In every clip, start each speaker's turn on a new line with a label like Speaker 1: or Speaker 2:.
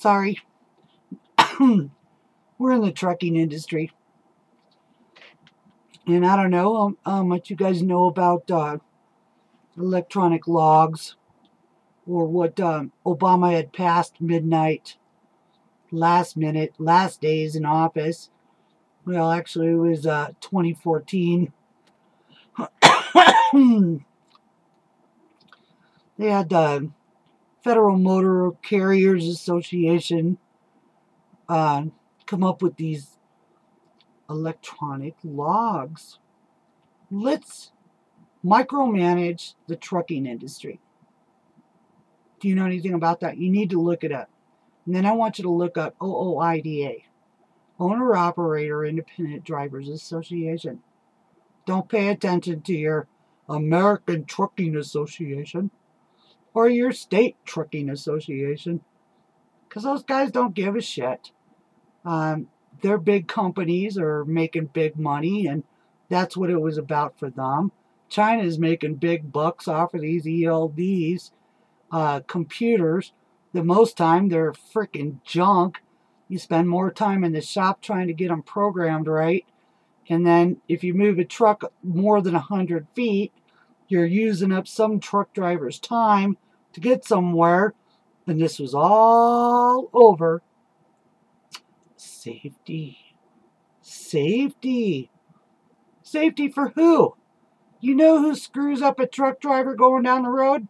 Speaker 1: Sorry. We're in the trucking industry. And I don't know how much you guys know about electronic logs, or what Obama had passed midnight, last minute, last days in office. Well, actually, it was 2014. They had the Federal Motor Carriers Association come up with these electronic logs. Let's micromanage the trucking industry. Do you know anything about that? You need to look it up. And then I want you to look up OOIDA, Owner Operator Independent Drivers Association. Don't pay attention to your American Trucking Association or your state trucking association, because those guys don't give a shit. Their big companies are making big money, and that's what it was about for them. China's making big bucks off of these Eld'S computers. The most time they're freaking junk. You spend more time in the shop trying to get them programmed right, and then if you move a truck more than 100 feet, you're using up some truck driver's time to get somewhere. And this was all over safety. Safety. Safety for who? You know who screws up a truck driver going down the road?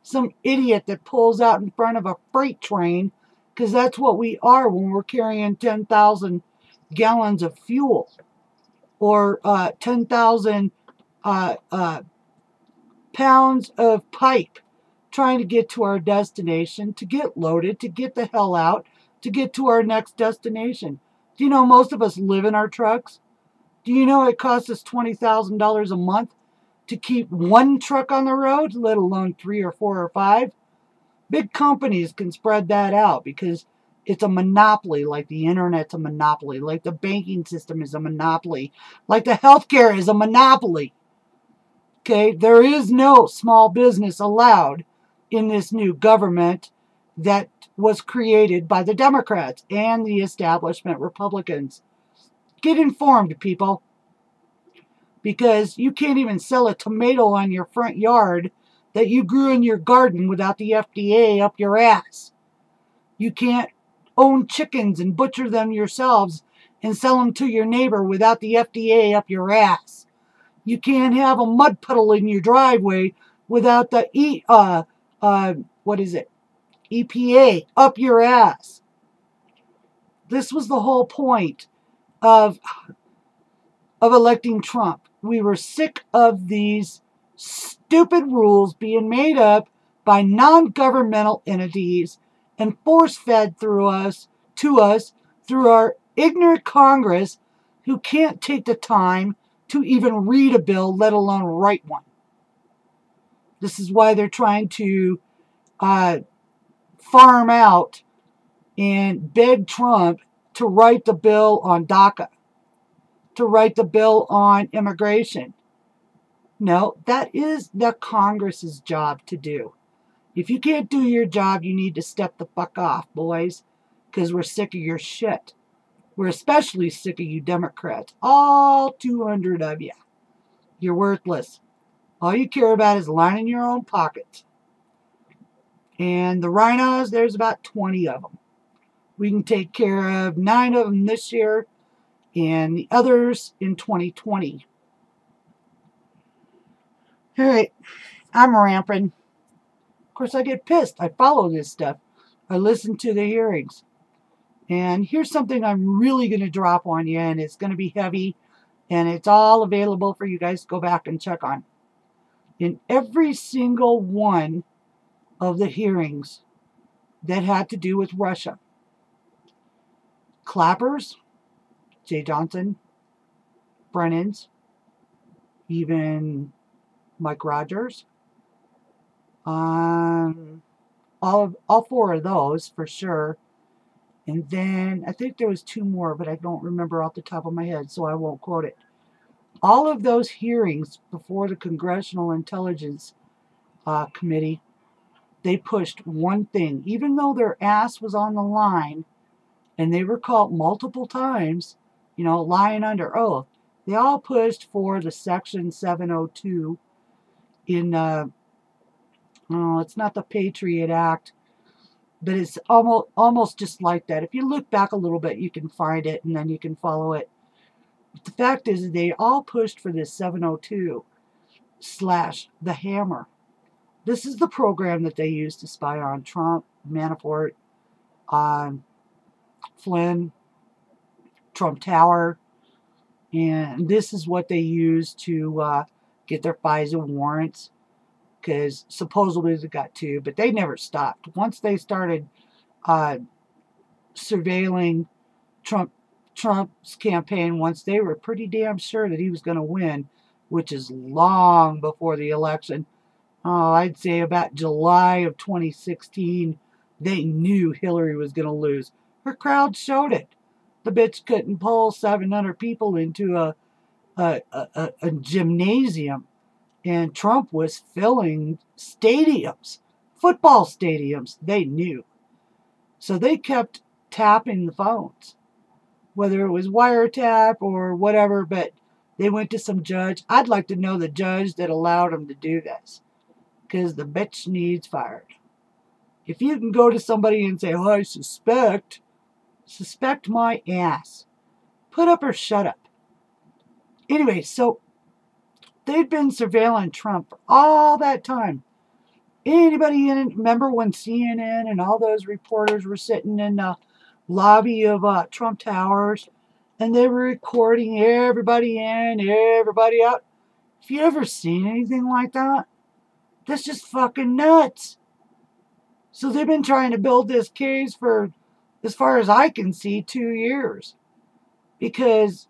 Speaker 1: Some idiot that pulls out in front of a freight train, because that's what we are when we're carrying 10,000 gallons of fuel, or 10,000 pounds of pipe, trying to get to our destination, to get loaded, to get the hell out, to get to our next destination. Do you know most of us live in our trucks? Do you know it costs us $20,000 a month to keep one truck on the road, let alone 3 or 4 or 5? Big companies can spread that out because it's a monopoly, like the internet's a monopoly, like the banking system is a monopoly, like the healthcare is a monopoly. Okay, there is no small business allowed in this new government that was created by the Democrats and the establishment Republicans. Get informed, people, because you can't even sell a tomato on your front yard that you grew in your garden without the FDA up your ass. You can't own chickens and butcher them yourselves and sell them to your neighbor without the FDA up your ass. You can't have a mud puddle in your driveway without the EPA up your ass. This was the whole point of electing Trump. We were sick of these stupid rules being made up by non-governmental entities and force-fed to us through our ignorant Congress, who can't take the time to even read a bill, let alone write one. This is why they're trying to farm out and beg Trump to write the bill on DACA, to write the bill on immigration. No, that is the Congress's job to do. If you can't do your job, you need to step the fuck off, boys, because we're sick of your shit. We're especially sick of you Democrats. All 200 of you. You're worthless. All you care about is lining your own pockets. And the rhinos, there's about 20 of them. We can take care of 9 of them this year and the others in 2020. All right, I'm ramping. Of course, I get pissed. I follow this stuff. I listen to the hearings. And here's something I'm really going to drop on you, and it's going to be heavy, and it's all available for you guys to go back and check on. In every single one of the hearings that had to do with Russia, Clappers, Jay Johnson, Brennan's, even Mike Rogers, all 4 of those for sure. And then I think there was 2 more, but I don't remember off the top of my head, so I won't quote it. All of those hearings before the Congressional Intelligence Committee, they pushed one thing. Even though their ass was on the line, and they were caught multiple times, you know, lying under oath, they all pushed for the Section 702 in, oh, it's not the Patriot Act, but it's almost just like that. If you look back a little bit, you can find it, and then you can follow it. But the fact is, they all pushed for this 702 / the Hammer. This is the program that they used to spy on Trump, Manafort, on Flynn, Trump Tower, and this is what they used to get their FISA warrants, because supposedly they got 2, but they never stopped. Once they started surveilling Trump's campaign, once they were pretty damn sure that he was going to win, which is long before the election, I'd say about July of 2016, they knew Hillary was going to lose. Her crowd showed it. The bitch couldn't pull 700 people into a gymnasium, and Trump was filling stadiums, football stadiums. They knew. So they kept tapping the phones, whether it was wiretap or whatever, but they went to some judge. I'd like to know the judge that allowed them to do this, because the bitch needs fired. If you can go to somebody and say, oh, I suspect my ass. Put up or shut up. Anyway, so they'd been surveilling Trump for all that time. Anybody in it, remember when CNN and all those reporters were sitting in the lobby of Trump Towers, and they were recording everybody in, everybody out? Have you ever seen anything like that? That's just fucking nuts. So they've been trying to build this case for, as far as I can see, 2 years. Because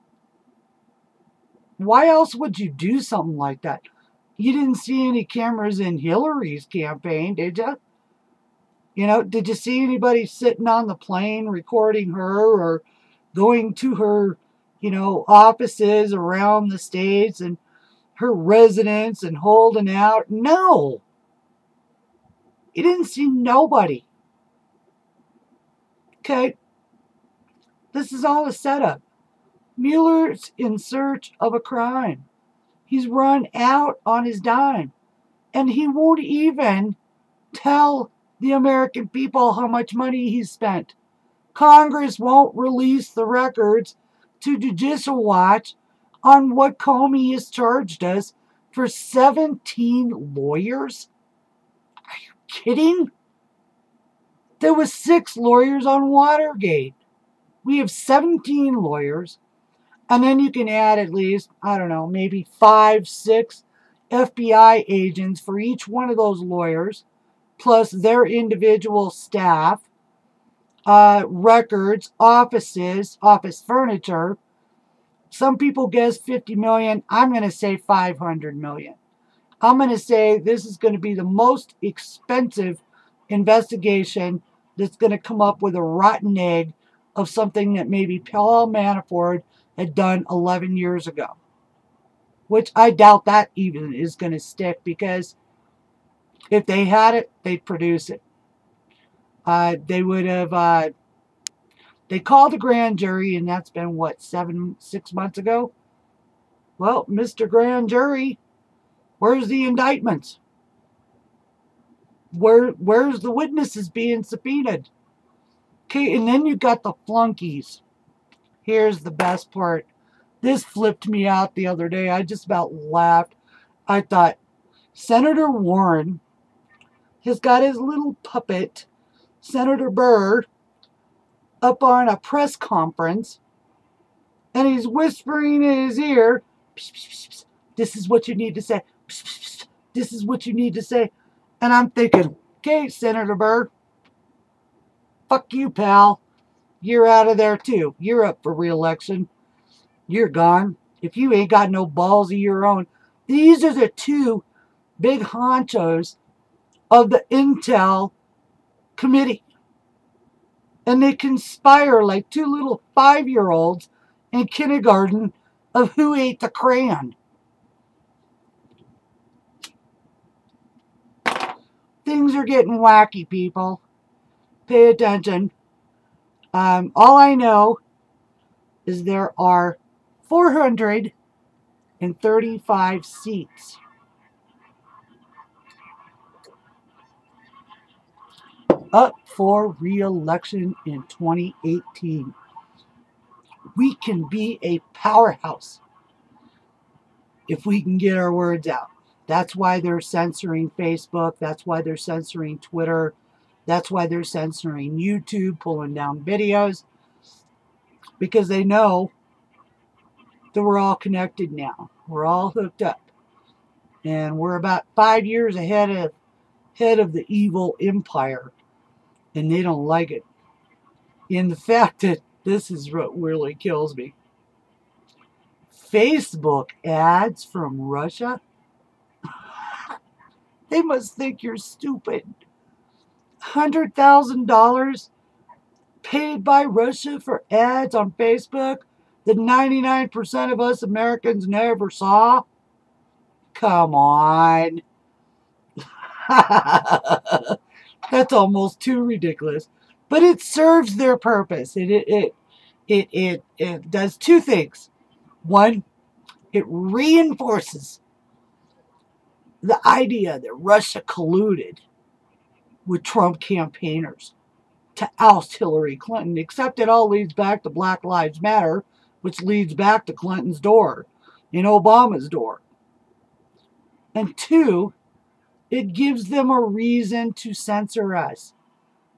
Speaker 1: why else would you do something like that? You didn't see any cameras in Hillary's campaign, did you? You know, did you see anybody sitting on the plane recording her, or going to her, you know, offices around the states and her residence and holding out? No. You didn't see nobody. Okay? This is all a setup. Mueller's in search of a crime. He's run out on his dime. And he won't even tell the American people how much money he's spent. Congress won't release the records to Judicial Watch on what Comey has charged us for 17 lawyers. Are you kidding? There was 6 lawyers on Watergate. We have 17 lawyers. And then you can add at least, I don't know, maybe 5, 6 FBI agents for each one of those lawyers, plus their individual staff, records, offices, office furniture. Some people guess 50 million. I'm going to say 500 million. I'm going to say this is going to be the most expensive investigation that's going to come up with a rotten egg of something that maybe Paul Manafort had done 11 years ago. Which I doubt that even is going to stick, because if they had it, they'd produce it. They would have, they called a grand jury, and that's been, what, 6 months ago? Well, Mr. Grand Jury, where's the indictments? Where's the witnesses being subpoenaed? Okay, and then you got the flunkies. Here's the best part. This flipped me out the other day. I just about laughed. I thought, Senator Warren has got his little puppet, Senator Burr, up on a press conference, and he's whispering in his ear, psh, psh, psh, psh, this is what you need to say. Psh, psh, psh, this is what you need to say. And I'm thinking, okay, Senator Burr, fuck you, pal. You're out of there too. You're up for re-election. You're gone. If you ain't got no balls of your own. These are the 2 big honchos of the Intel Committee. And they conspire like 2 little 5-year-olds in kindergarten of who ate the crayon. Things are getting wacky, people. Pay attention. All I know is there are 435 seats up for re-election in 2018. We can be a powerhouse if we can get our words out. That's why they're censoring Facebook. That's why they're censoring Twitter. That's why they're censoring YouTube, pulling down videos, because they know that we're all connected now. We're all hooked up. And we're about 5 years ahead of the evil empire. And they don't like it. And the fact that this is what really kills me. Facebook ads from Russia? They must think you're stupid. $100,000 paid by Russia for ads on Facebook that 99% of us Americans never saw? Come on. That's almost too ridiculous. But it serves their purpose. It does two things. One, it reinforces the idea that Russia colluded with Trump campaigners to oust Hillary Clinton, except it all leads back to Black Lives Matter, which leads back to Clinton's door and Obama's door. And two, it gives them a reason to censor us,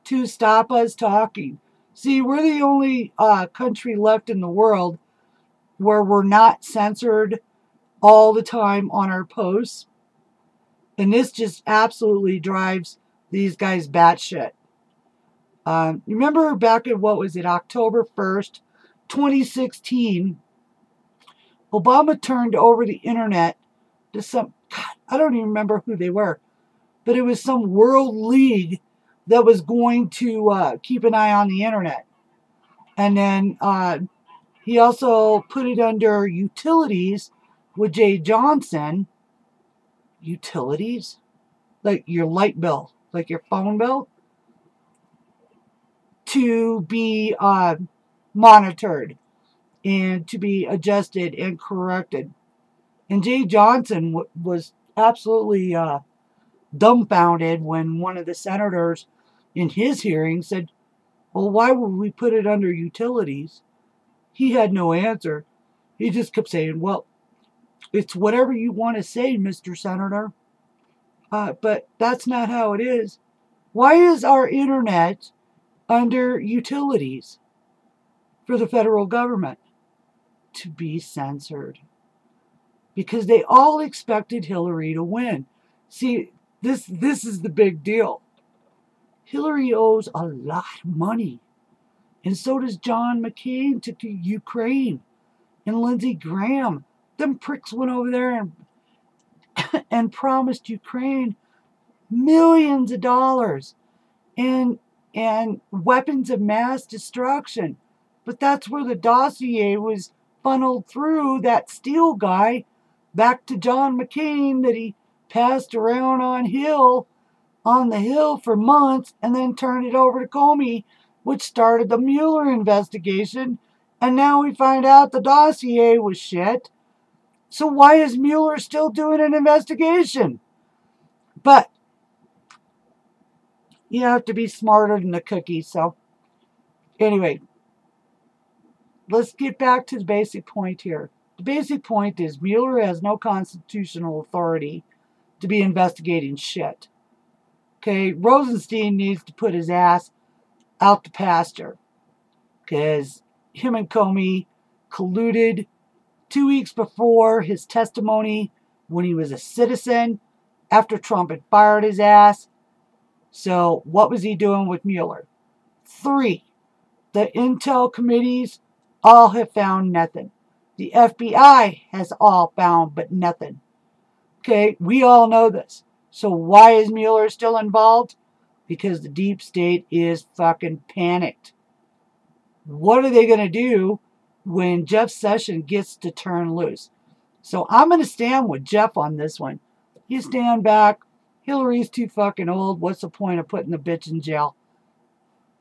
Speaker 1: to stop us talking. See, we're the only country left in the world where we're not censored all the time on our posts. And this just absolutely drives these guys batshit. Remember back in, what was it, October 1st, 2016, Obama turned over the internet to some, God, I don't even remember who they were, but it was some world league that was going to keep an eye on the internet. And then he also put it under utilities with Jay Johnson. Utilities? Like your light bill, like your phone bill, to be monitored and to be adjusted and corrected. And Jay Johnson was absolutely dumbfounded when one of the senators in his hearing said, well, why would we put it under utilities? He had no answer. He just kept saying, well, it's whatever you want to say, Mr. Senator. But that's not how it is. Why is our internet under utilities for the federal government? To be censored. Because they all expected Hillary to win. See, this is the big deal. Hillary owes a lot of money. And so does John McCain to Ukraine. And Lindsey Graham. Them pricks went over there and promised Ukraine millions of dollars and weapons of mass destruction. But that's where the dossier was funneled through that Steele guy back to John McCain that he passed around on the Hill for months and then turned it over to Comey, which started the Mueller investigation. And now we find out the dossier was shit. So why is Mueller still doing an investigation? But you have to be smarter than the cookie. So anyway, let's get back to the basic point here. The basic point is Mueller has no constitutional authority to be investigating shit. Okay, Rosenstein needs to put his ass out the pasture because him and Comey colluded 2 weeks before his testimony when he was a citizen after Trump had fired his ass. So what was he doing with Mueller? 3, the intel committees all have found nothing. The FBI has all found but nothing. Okay, we all know this. So why is Mueller still involved? Because the deep state is fucking panicked. What are they going to do when Jeff Sessions gets to turn loose? So I'm going to stand with Jeff on this one. You stand back, Hillary's too fucking old. What's the point of putting the bitch in jail?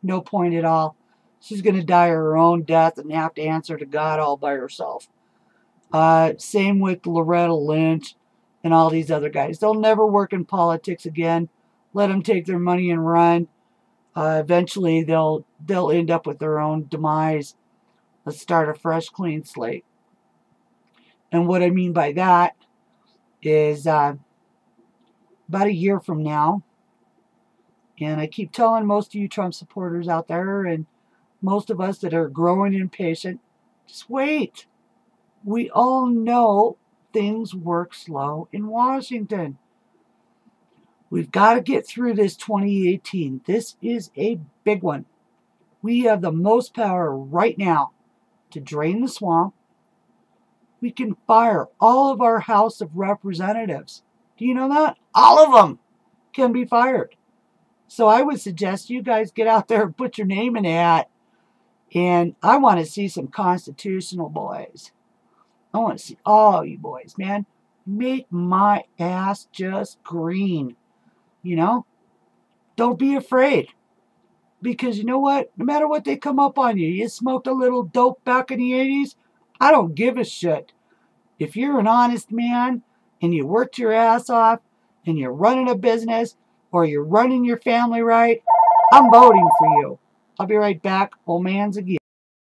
Speaker 1: No point at all. She's going to die her own death and have to answer to God all by herself. Same with Loretta Lynch and all these other guys. They'll never work in politics again. Let them take their money and run. Eventually, they'll end up with their own demise. Let's start a fresh, clean slate. And what I mean by that is about a year from now, and I keep telling most of you Trump supporters out there and most of us that are growing impatient, just wait. We all know things work slow in Washington. We've got to get through this 2018. This is a big one. We have the most power right now to drain the swamp. We can fire all of our House of Representatives. Do you know that? All of them can be fired. So I would suggest you guys get out there and put your name in the hat. And I want to see some constitutional boys. I want to see all you boys, man. Make my ass just green. You know? Don't be afraid. Because you know what? No matter what they come up on you, you smoked a little dope back in the 80s, I don't give a shit. If you're an honest man and you worked your ass off and you're running a business or you're running your family right, I'm voting for you. I'll be right back. Old man's again.